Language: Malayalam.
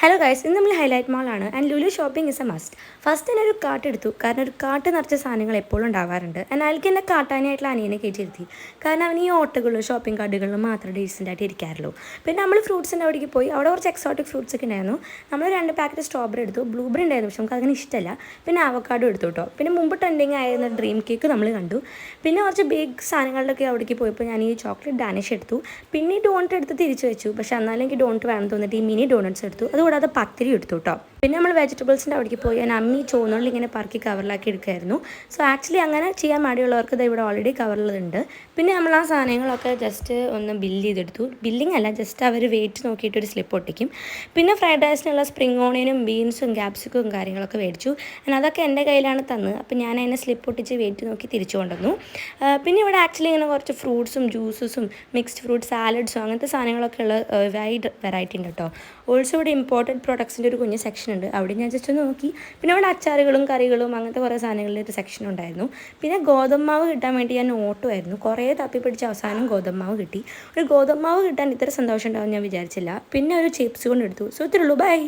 ഹലോ ഗൈസ്, ഇന്ന് നമ്മൾ ഹൈലൈറ്റ് മാളാണ് and Lulu shopping is a must. First തന്നെ ഒരു കാർട്ട് എടുത്തു, കാരണം ഒരു കാർട്ട് നിറച്ച സാധനങ്ങൾ എപ്പോഴും ഉണ്ടാവാറുണ്ട്. എന്നാൽ എനിക്ക് എന്നെ കാട്ടാനായിട്ടുള്ള അനിയനെ കയറ്റിയിരുത്തി, കാരണം അവൻ ഈ ഓട്ടകളിലും ഷോപ്പിംഗ് കാർഡുകളിലും മാത്രമേ ഡീസൻ്റ് ആയിട്ട് ഇരിക്കാറുള്ളൂ. പിന്നെ നമ്മൾ ഫ്രൂട്ട്സിൻ്റെ അവിടേക്ക് പോയി, അവിടെ കുറച്ച് എക്സോട്ടിക് ഫ്രൂട്ട്സ് ഒക്കെ ഉണ്ടായിരുന്നു. നമ്മൾ 2 പാക്കറ്റ് സ്ട്രോബെറി എടുത്തു, ബ്ലൂബെറി ഉണ്ടായിരുന്നു, പക്ഷെ നമുക്ക് അങ്ങനെ ഇഷ്ടമല്ല. പിന്നെ അവക്കാഡോ എടുത്തു കേട്ടോ. പിന്നെ മുമ്പ് ട്രെൻഡിങ് ആയിരുന്ന ഡ്രീം കേക്ക് നമ്മൾ കണ്ടു. പിന്നെ കുറച്ച് ബിഗ് സാധനങ്ങളിലൊക്കെ അവിടേക്ക് പോയപ്പോൾ ഞാൻ ഈ ചോക്ലേറ്റ് ഡാനിഷ് എടുത്തു. പിന്നെ ഈ ഡോണറ്റ് എടുത്ത് തിരിച്ചു വെച്ചു, പക്ഷെ എന്നാലും എനിക്ക് ഡോണറ്റ് വേണം തോന്നിയിട്ട് ഈ മിനി ഡോണറ്റ്സ് എടുത്തു. അതുകൂടാതെ പത്തിരി എടുത്തു കേട്ടോ. പിന്നെ നമ്മൾ വെജിറ്റബിൾസിൻ്റെ അവിടേക്ക് പോയി ഞാൻ അമ്മി ചോന്നുള്ളിൽ ഇങ്ങനെ പറക്കി കവറിലാക്കി എടുക്കുമായിരുന്നു. സോ ആക്ച്വലി അങ്ങനെ ചെയ്യാൻ മടിയുള്ളവർക്ക് ഇത് ഇവിടെ ഓൾറെഡി കവറിലുണ്ട്. പിന്നെ നമ്മൾ ആ സാധനങ്ങളൊക്കെ ജസ്റ്റ് ഒന്ന് ബില്ല് ചെയ്തെടുത്തു. ബില്ലിംഗ് അല്ല, ജസ്റ്റ് അവർ വെയിറ്റ് നോക്കിയിട്ട് ഒരു സ്ലിപ്പ് ഒട്ടിക്കും. പിന്നെ ഫ്രൈഡ് റൈസിനുള്ള സ്പ്രിംഗ് ഓണിയനും ബീൻസും ക്യാപ്സിക്കും കാര്യങ്ങളൊക്കെ മേടിച്ചു. അതൊക്കെ എൻ്റെ കയ്യിലാണ് തന്നത്. അപ്പോൾ ഞാൻ അതിനെ സ്ലിപ്പ് ഒട്ടിച്ച് വെയിറ്റ് നോക്കി തിരിച്ചു കൊണ്ടുവന്നു. പിന്നെ ഇവിടെ ആക്ച്വലി ഇങ്ങനെ കുറച്ച് ഫ്രൂട്ട്സും ജ്യൂസസും മിക്സ്ഡ് ഫ്രൂട്ട് സാലഡ്സും അങ്ങനത്തെ സാധനങ്ങളൊക്കെ ഉള്ള വൈഡ് വെറൈറ്റി ഉണ്ട് കേട്ടോ. ഓൾസോ ഇവിടെ ഇമ്പോർട്ടഡ് പ്രോഡക്ട്സിൻ്റെ ഒരു കുഞ്ഞ് സെക്ഷൻ ഉണ്ട്, അവിടെ ഞാൻ ജസ്റ്റ് ഒന്ന് നോക്കി. പിന്നെ അവിടെ അച്ചാറുകളും കറികളും അങ്ങനത്തെ കുറേ സാധനങ്ങളുടെ ഒരു സെക്ഷൻ ഉണ്ടായിരുന്നു. പിന്നെ ഗോതമ്പാവ് കിട്ടാൻ വേണ്ടി ഞാൻ ഓട്ടുമായിരുന്നു, കുറേ തപ്പി പിടിച്ച് അവസാനം ഗോതമ്പാവ് കിട്ടി. ഒരു ഗോതമ്പാവ് കിട്ടാൻ ഇത്ര സന്തോഷം ഉണ്ടാവും ഞാൻ വിചാരിച്ചില്ല. പിന്നെ ഒരു ചിപ്സ് കൊണ്ട് എടുത്തു. സോ ഇത്രയുള്ളൂ, ബൈ.